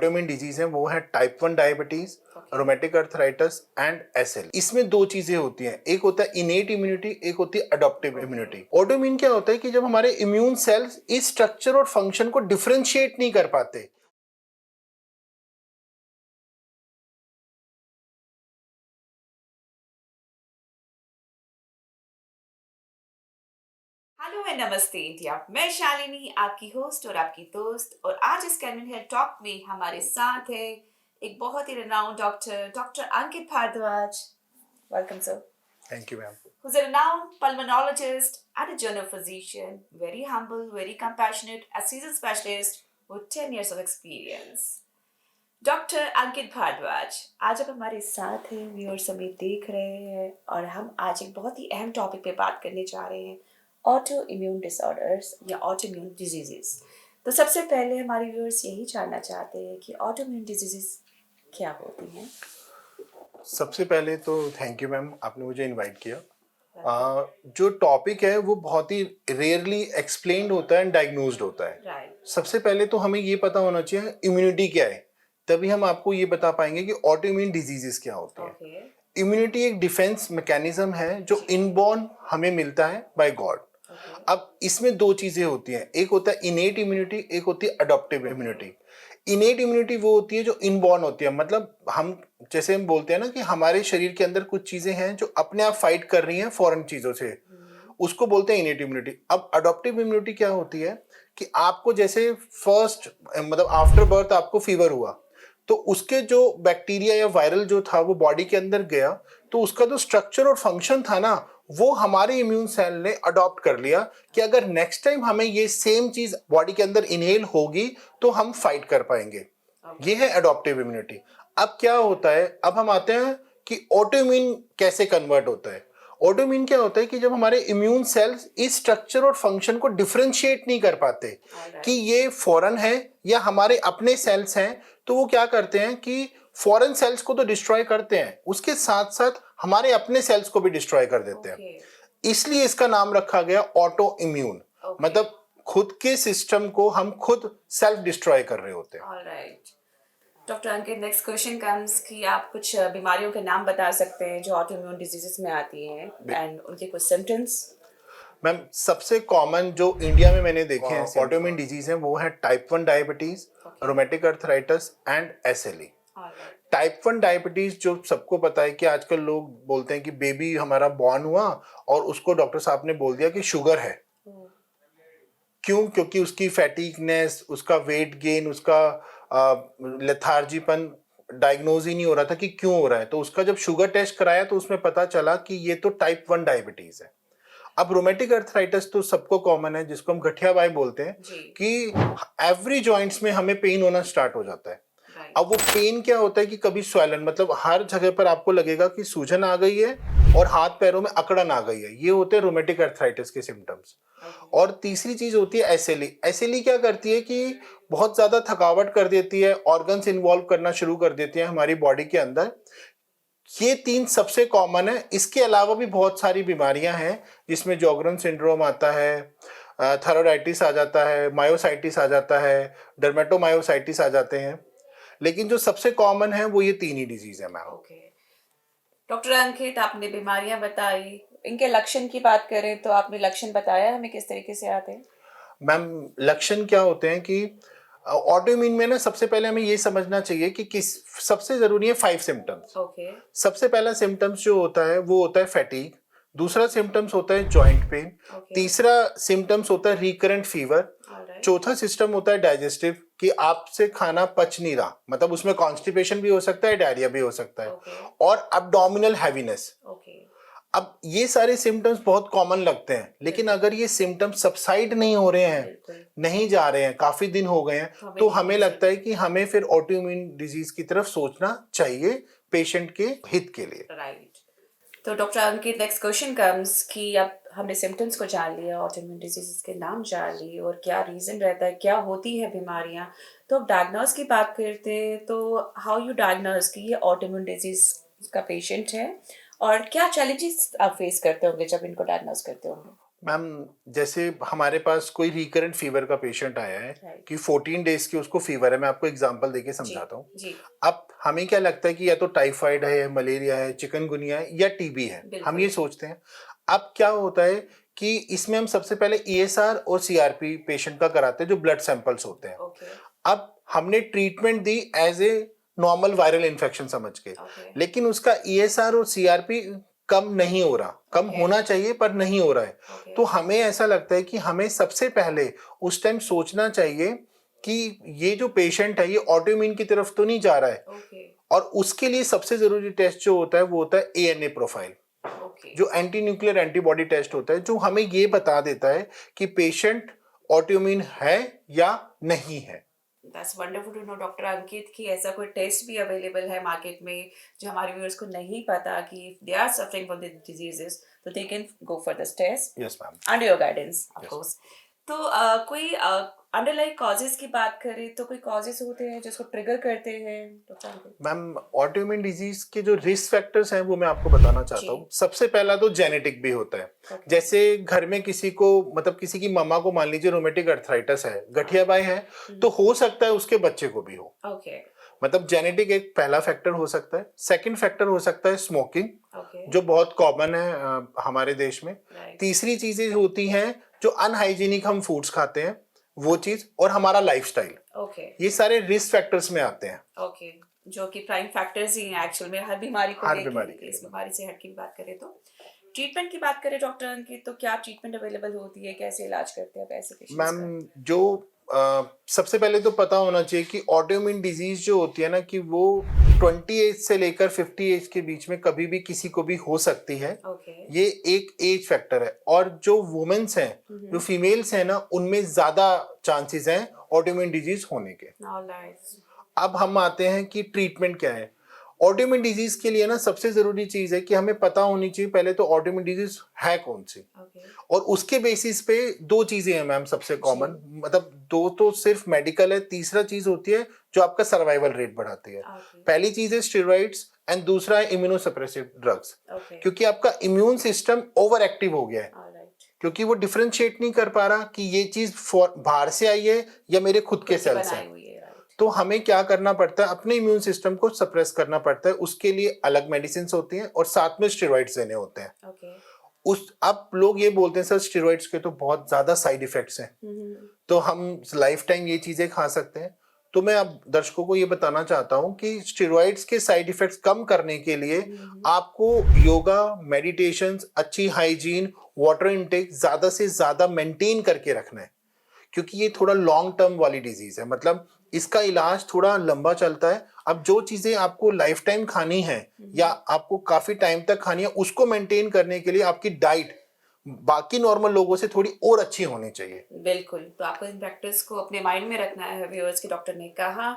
Autoimmune disease है वो है type 1 diabetes, rheumatoid arthritis and SL. इसमें दो चीजें होती हैं, एक होता है इनेट इम्यूनिटी, एक होती है अडॉप्टिव इम्यूनिटी। ऑटोइम्यून क्या होता है कि जब हमारे इम्यून सेल्स इस स्ट्रक्चर और फंक्शन को डिफरेंशिएट नहीं कर पाते। हेलो एंड नमस्ते इंडिया। मैं शालिनी, आपकी होस्ट और आपकी दोस्त, और आज इस कैनन हेयर टॉक में हमारे साथ है एक बहुत ही renowned doctor Ankit Bhardwaj. Welcome sir. Thank you ma'am. Who's a renowned pulmonologist and a general physician, very humble, very compassionate, a seasoned specialist with 10 years of experience. Doctor Ankit Bhardwaj आज आप हमारे साथ हैं, व्यूअर्स हमें देख रहे हैं, और हम आज एक बहुत ही अहम टॉपिक पे बात करने जा रहे हैं, ऑटो इम्यून डिसऑर्डर्स या ऑटो इम्यून डिजीजेस। तो सबसे पहले हमारे व्यूअर्स यही जानना चाहते हैं कि ऑटो इम्यून डिजीजेस क्या होती हैं। सबसे पहले तो थैंक यू मैम, आपने मुझे इनवाइट किया। जो टॉपिक है वो बहुत ही रेयरली एक्सप्लेन्ड होता है एंड डायग्नोज्ड होता है। राइट। सबसे पहले तो हमें ये पता होना चाहिए इम्यूनिटी क्या है, तभी हम आपको ये बता पाएंगे कि ऑटो इम्यून डिजीजेस क्या होती है। इम्यूनिटी एक डिफेंस मैकेनिज्म है जो इनबॉर्न हमें मिलता है बाय गॉड। अब इसमें दो चीजें होती हैं, एक होता है इनेट इम्यूनिटी, एक होती है अडॉप्टिव इम्यूनिटी। इनेट इम्यूनिटी वो होती है जो इनबॉर्न होती है, मतलब हम जैसे हम बोलते हैं ना कि हमारे शरीर के अंदर कुछ चीजें हैं जो अपने आप फाइट कर रही हैं फॉरेन चीजों से, उसको बोलते हैं इनेट इम्यूनिटी। अब अडॉप्टिव इम्यूनिटी क्या होती है कि आपको जैसे फर्स्ट मतलब आफ्टर बर्थ आपको फीवर हुआ, तो उसके जो बैक्टीरिया या वायरल जो था वो बॉडी के अंदर गया, तो उसका जो स्ट्रक्चर और फंक्शन था ना, वो हमारे इम्यून सेल ने अडॉप्ट कर लिया कि अगर नेक्स्ट टाइम हमें ये सेम चीज बॉडी के अंदर इनहेल होगी तो हम फाइट कर पाएंगे। ये है अडॉप्टिव इम्यूनिटी। अब क्या होता है, अब हम आते हैं कि ऑटोइम्यून कैसे कन्वर्ट होता है। ऑटोइम्यून क्या होता है कि जब हमारे इम्यून सेल्स इस स्ट्रक्चर और फंक्शन को डिफरेंशिएट नहीं कर पाते कि ये फॉरेन है या हमारे अपने सेल्स हैं, तो वो क्या करते हैं कि फॉरेन सेल्स को तो डिस्ट्रॉय करते हैं, उसके साथ साथ हमारे अपने सेल्स को भी डिस्ट्रॉय कर देते हैं। इसलिए इसका नाम रखा गया ऑटो इम्यून। मतलब खुद के सिस्टम को हम खुद सेल्फ डिस्ट्रॉय कर रहे होते हैं। ऑलराइट डॉक्टर अंकित, नेक्स्ट क्वेश्चन कम्स कि आप कुछ बीमारियों के नाम बता सकते हैं जो ऑटो इम्यून डिजीजेस में आती हैं एंड उनके कुछ सिम्टम्स। मैम सबसे कॉमन जो इंडिया में मैंने देखे हैं ऑटोइम्यून डिजीज है वो है type 1 diabetes, rheumatoid arthritis and SLE. Type 1 diabetes जो सबको पता है कि आजकल लोग बोलते हैं कि बेबी हमारा बॉर्न हुआ और उसको डॉक्टर साहब ने बोल दिया कि शुगर है। क्यों? क्योंकि उसकी फैटिकनेस, उसका वेट गेन, उसका लेथार्जीपन डायग्नोज ही नहीं हो रहा था कि क्यों हो रहा है। तो उसका जब शुगर टेस्ट कराया तो उसमें पता चला कि ये तो टाइप 1 डायबिटीज है। अब रोमेटिक अर्थराइटिस तो सबको कॉमन है, जिसको हम गठिया बाई बोलते हैं कि एवरी जॉइंट्स में हमें पेन होना स्टार्ट हो जाता है। अब वो पेन क्या होता है कि कभी स्वेलन, मतलब हर जगह पर आपको लगेगा कि सूजन आ गई है और हाथ पैरों में अकड़न आ गई है, ये होते हैं रोमेटिक अर्थराइटिस के सिम्टम्स। और तीसरी चीज होती है एसएलई। एसएलई क्या करती है कि बहुत ज्यादा थकावट कर देती है, ऑर्गन्स इन्वॉल्व करना शुरू कर देती है हमारी बॉडी के अंदर। ये तीन सबसे कॉमन है। इसके अलावा भी बहुत सारी बीमारियां हैं जिसमें जॉगरन सिंड्रोम आता है, थायराइडाइटिस आ जाता है, मायोसाइटिस आ जाता है, डर्मेटोमायोसाइटिस आ जाते हैं, लेकिन जो सबसे कॉमन है वो ये तीन ही डिजीज है मैम। डॉक्टर अंकित, आपने बीमारियां बताई, इनके लक्षण की बात करें तो आपने लक्षण बताया हमें किस तरीके से आते हैं। मैम लक्षण क्या होते हैं कि ऑटोइम्यून में ना सबसे पहले हमें ये समझना चाहिए कि किस सबसे जरूरी है 5 सिम्टम्स। सबसे पहला सिम्टम्स जो होता है वो होता है फैटीग, दूसरा सिम्टम्स होता है जॉइंट पेन, तीसरा सिम्टम्स होता है रिकरेंट फीवर, चौथा सिस्टम होता है डाइजेस्टिव कि आपसे खाना पच नहीं रहा, मतलब उसमें कॉन्स्टिपेशन भी हो सकता है, डायरिया भी हो सकता है, और अब्डोमिनल हैवीनेस। अब ये सारे सिम्टम्स बहुत कॉमन लगते हैं, लेकिन अगर ये सिम्टम्स सबसाइड नहीं हो रहे हैं, नहीं जा रहे हैं, काफी दिन हो गए हैं, तो हमें लगता है कि हमें फिर ऑटोइम्यून डिजीज की तरफ सोचना चाहिए पेशेंट के हित के लिए। राइट। तो डॉक्टर अंकित, नेक्स्ट क्वेश्चन कम्स कि अब हमने सिम्टम्स को जान लिया, ऑटोइम्यून डिजीजेस के नाम जान लिए और क्या रीजन रहता है, क्या होती है बीमारियां, तो अब डायग्नोस की बात करते हैं। तो हाउ यू डायग्नोस कि ये ऑटोइम्यून डिजीज का पेशेंट है और क्या चैलेंजेस आप फेस करते होंगे जब इनको डायग्नोस करते होंगे। मैम, जैसे हमारे पास कोई रिकरेंट फीवर का पेशेंट आया है Right. कि 14 डेज की उसको फीवर है, मैं आपको एग्जांपल देके जी समझाता हूँ। जी अब हमें क्या लगता है कि या तो टाइफाइड है, मलेरिया है, चिकनगुनिया है या टीबी है, हम बिल्कुल ये सोचते हैं। अब क्या होता है कि इसमें हम सबसे पहले ईएसआर और सीआरपी पेशेंट का कराते हैं, जो ब्लड सैंपल्स होते हैं। ओके अब हमने ट्रीटमेंट दी as a normal viral infection समझ के, ओके लेकिन उसका ईएसआर और सीआरपी कम नहीं हो रहा, कम Okay. होना चाहिए पर नहीं हो रहा है। ओके तो हमें ऐसा लगता है कि हमें सबसे पहले उस टाइम सोचना चाहिए कि ये जो पेशेंट है ये ऑटोइम्यून की तरफ तो नहीं जा रहा है, ओके और उसके लिए सबसे जरूरी टेस्ट जो होता है वो होता है एएनए प्रोफाइल, ओके जो एंटी न्यूक्लियर एंटीबॉडी टेस्ट होता है, जो हमें ये बता देता है कि पेशेंट ऑटोइम्यून है या नहीं है। That's wonderful to know doctor Ankit कि ऐसा कोई टेस्ट भी अवेलेबल है मार्केट में जो हमारे व्यूअर्स को नहीं पता कि they are suffering from the diseases तो they can go for this test yes ma'am. Under your guidance of yes. Course. तो कोई अंडरलाइंग कॉजेज की बात करें तो कोई कॉजेज होते हैं जिसको ट्रिगर करते हैं डॉक्टर अंकित? मैम, ऑटोइम्यून डिजीज के जो रिस्क फैक्टर्स हैं वो मैं आपको बताना चाहता जी हूँ। सबसे पहला तो जेनेटिक भी होता है। ओके जैसे घर में किसी को, मतलब किसी की मम्मा को मान लीजिए रोमेटिक अर्थराइटिस है, गठियाबाई है, तो हो सकता है उसके बच्चे को भी हो। ओके मतलब जेनेटिक एक पहला फैक्टर हो सकता है। सेकंड फैक्टर हो सकता है स्मोकिंग, ओके जो बहुत कॉमन है हमारे देश में। राइट तीसरी चीजें होती हैं जो अनहाइजीनिक हम फूड्स खाते हैं, वो चीज, और हमारा लाइफस्टाइल। ओके ये सारे रिस्क फैक्टर्स में आते हैं ओके जो कि प्राइम फैक्टर्स ही हैं एक्चुअल में हर बीमारी को हर लेके। बीमारी के इस लिए। बीमारी से हट के भी बात करें तो ट्रीटमेंट की बात करें डॉक्टर अंकित तो क्या ट्रीटमेंट अवेलेबल होती है, कैसे इलाज करते हैं आप ऐसे पेशेंट्स मैम, का? जो सबसे पहले तो पता होना चाहिए कि ऑटोइम्यून डिजीज जो होती है ना, कि वो 20 एज से लेकर 50 एज के बीच में कभी भी किसी को भी हो सकती है। ओके ये एक एज फैक्टर है, और जो वुमेन्स हैं, जो फीमेल्स हैं ना, उनमें ज्यादा चांसेस हैं ऑटोइम्यून डिजीज होने के। ऑलराइट अब हम आते हैं कि ट्रीटमेंट क्या है। ऑटोइम्यून डिजीज के लिए ना सबसे जरूरी चीज है कि हमें पता होनी चाहिए पहले तो ऑटोइम्यून डिजीज है कौन सी, ओके और उसके बेसिस पे दो चीजें हैं मैम सबसे कॉमन, जी मतलब दो तो सिर्फ मेडिकल है, तीसरा चीज होती है जो आपका सर्वाइवल रेट बढ़ाती है। ओके पहली चीज है स्टेरॉइड्स एंड दूसरा है इम्यूनोसप्रेसिव ड्रग्स। ओके क्योंकि आपका इम्यून सिस्टम ओवर एक्टिव हो गया है, ऑलराइट क्योंकि वो डिफरेंशिएट नहीं कर पा रहा कि ये चीज बाहर से आई है या मेरे खुद के खुद की सेल्स बनाई हैं। हुई है राइट तो हमें क्या करना पड़ता है, अपने इम्यून सिस्टम को सप्रेस करना पड़ता है। उसके लिए अलग मेडिसिन होती हैं और साथ में स्टेरॉइड्स देने होते हैं। ओके उस अब लोग ये बोलते हैं सर स्टेरॉइड्स के तो बहुत ज्यादा साइड इफेक्ट्स हैं, तो हम लाइफ टाइम ये चीजें खा सकते हैं। तो मैं अब दर्शकों को ये बताना चाहता हूं कि स्टेरॉइड्स के साइड इफेक्ट्स कम करने के लिए आपको योगा, मेडिटेशन, अच्छी हाइजीन, वाटर इनटेक ज्यादा से ज्यादा मेंटेन करके रखना है, क्योंकि ये थोड़ा लॉन्ग टर्म वाली डिजीज है, मतलब इसका इलाज थोड़ा लंबा चलता है। अब जो चीजें आपको लाइफ टाइम खानी है या आपको काफी टाइम तक खानी है, उसको मेंटेन करने के लिए आपकी डाइट बाकी नॉर्मल लोगों से थोड़ी और अच्छी होनी चाहिए। बिल्कुल, तो आपको इन फैक्टर्स को अपने माइंड में रखना है व्यूअर्स कि डॉक्टर ने कहा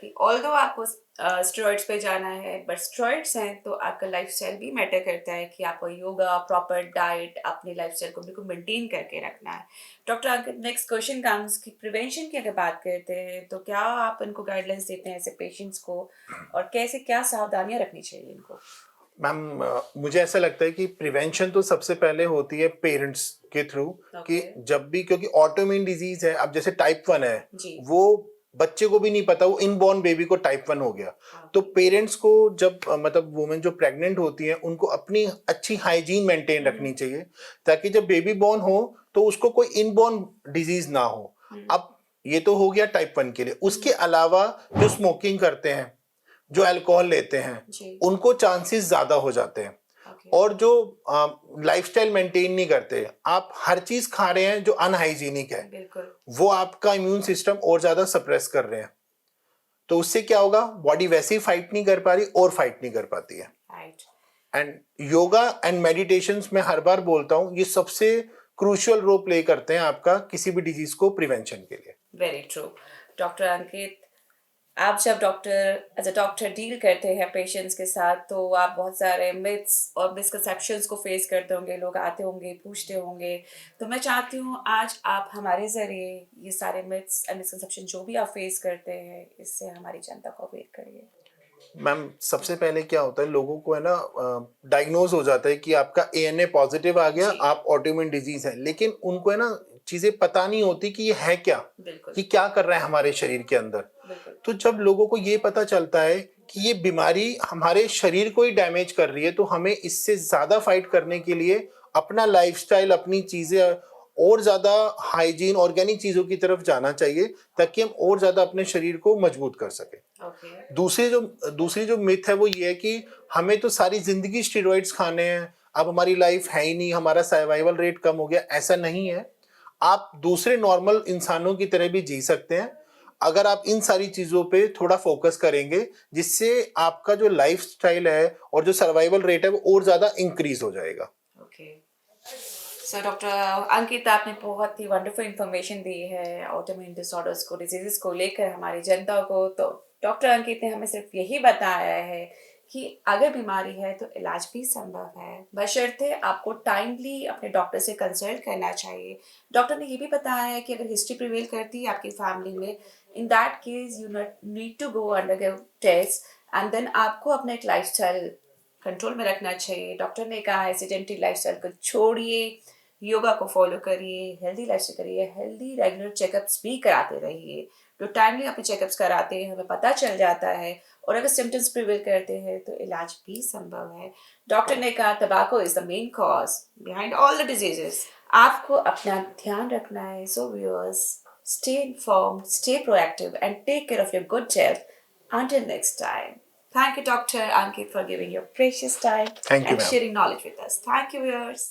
कि ऑल्दो आपको स्टेरॉइड्स पे जाना है बट स्टेरॉइड्स हैं तो आपका लाइफस्टाइल भी मैटर करता है कि आपको योगा, प्रॉपर डाइट, अपने लाइफस्टाइल को बिल्कुल मेंटेन करके रखना है। डॉक्टर अंकित नेक्स्ट क्वेश्चन कम्स कि प्रिवेंशन की अगर बात करते हैं तो क्या आप इनको गाइडलाइंस देते हैं ऐसे पेशेंट्स को और कैसे क्या सावधानियां रखनी चाहिए इनको? मैम, मुझे ऐसा लगता है कि प्रिवेंशन तो सबसे पहले होती है पेरेंट्स के थ्रू, कि ओके जब भी, क्योंकि ऑटोइम्यून डिजीज है, अब जैसे टाइप 1 है, जी वो बच्चे को भी नहीं पता, वो इनबॉर्न बेबी को टाइप 1 हो गया। तो पेरेंट्स को जब मतलब वुमेन जो प्रेग्नेंट होती है उनको अपनी अच्छी हाइजीन मेंटेन रखनी चाहिए, ताकि जब बेबी बॉर्न हो तो उसको कोई इनबॉर्न डिजीज ना हो। अब ये तो हो गया टाइप 1 के लिए। उसके अलावा जो स्मोकिंग करते हैं, जो अल्कोहल लेते हैं, जी उनको चांसेस ज्यादा हो जाते हैं। ओके और जो लाइफस्टाइल मेंटेन नहीं करते, आप हर चीज खा रहे हैं जो अनहाइजीनिक है, बिल्कुल वो आपका इम्यून सिस्टम और ज्यादा सप्रेस कर रहे हैं। तो उससे क्या होगा, बॉडी वैसे ही फाइट नहीं कर पा रही और फाइट नहीं कर पाती है। Right and yoga and meditation मैं हर बार बोलता हूं, ये सबसे क्रूशियल रोल प्ले करते हैं आपका किसी भी डिजीज को प्रिवेंशन के लिए। Very true doctor Ankit. आप जब doctor as a doctor deal करते हैं पेशेंट्स के साथ तो आप बहुत सारे मिथ्स और मिसकंसेप्शंस को फेस करते होंगे, लोग आते होंगे, पूछते होंगे। तो मैं चाहती हूँ आज आप हमारे ज़रिए ये सारे मिथ्स एंड मिसकंसेप्शन जो भी आप फेस करते हैं इससे हमारी जनता को अवेयर करिए। मैम सबसे पहले क्या होता है, लोगों को है ना डायग्नोज हो जाता है कि आपका ANA पॉजिटिव आ गया, जी। आप ऑटोइम्यून डिजीज है, लेकिन उनको है ना चीजें पता नहीं होती कि ये है क्या, बिल्कुल कि क्या कर रहा है हमारे शरीर के अंदर। बिल्कुल। तो जब लोगों को ये पता चलता है कि ये बीमारी हमारे शरीर को ही डैमेज कर रही है, तो हमें इससे ज्यादा फाइट करने के लिए अपना लाइफस्टाइल, अपनी चीजें और ज्यादा हाइजीन, ऑर्गेनिक चीजों की तरफ जाना चाहिए, ताकि हम और ज्यादा अपने शरीर को मजबूत कर सकें। ओके दूसरी जो मिथ है वो ये है कि हमें तो सारी जिंदगी स्टेरॉइड्स खाने हैं, अब हमारी लाइफ है ही नहीं, हमारा सर्वाइवल रेट कम हो गया। ऐसा नहीं है, आप दूसरे नॉर्मल इंसानों की तरह भी जी सकते हैं अगर आप इन सारी चीजों पे थोड़ा फोकस करेंगे, जिससे आपका जो लाइफ स्टाइल है और जो सर्वाइवल रेट है वो और ज्यादा इंक्रीज हो जाएगा। ओके। सो डॉक्टर अंकित, आपने बहुत ही वंडरफुल इंफॉर्मेशन दी है ऑटोइम्यून डिसऑर्डर्स को, डिजीजेस को लेकर हमारी जनता को। तो डॉक्टर अंकित ने हमें सिर्फ यही बताया है कि अगर बीमारी है तो इलाज भी संभव है, बशर्ते आपको टाइमली अपने डॉक्टर से कंसल्ट करना चाहिए। डॉक्टर ने ये भी बताया है कि अगर हिस्ट्री प्रिवेल करती है आपकी फैमिली में, in that case you need to go undergo test and then आपको अपना एक लाइफस्टाइल कंट्रोल में रखना चाहिए। डॉक्टर ने कहा है सेडेंटरी लाइफस्टाइल को छोड़िए, योगा को फॉलो करिए, हेल्दी लाइफस्टाइल करिए, हेल्दी रेगुलर चेकअप्स भी कराते रहिए। तो टाइमली अपने चेकअप्स कराते हैं, हमें पता चल जाता है, और अगर सिम्टम्स प्रिवेल करते हैं तो इलाज भी संभव है। डॉक्टर ने कहा tobacco is the main cause behind all the diseases. आपको अपना ध्यान रखना है। So viewers, stay informed, stay proactive, and take care of your good health. Until next time. Thank you, Dr. Ankit, for giving your precious time Thank you, and ma'am. sharing knowledge with us. Thank you, viewers.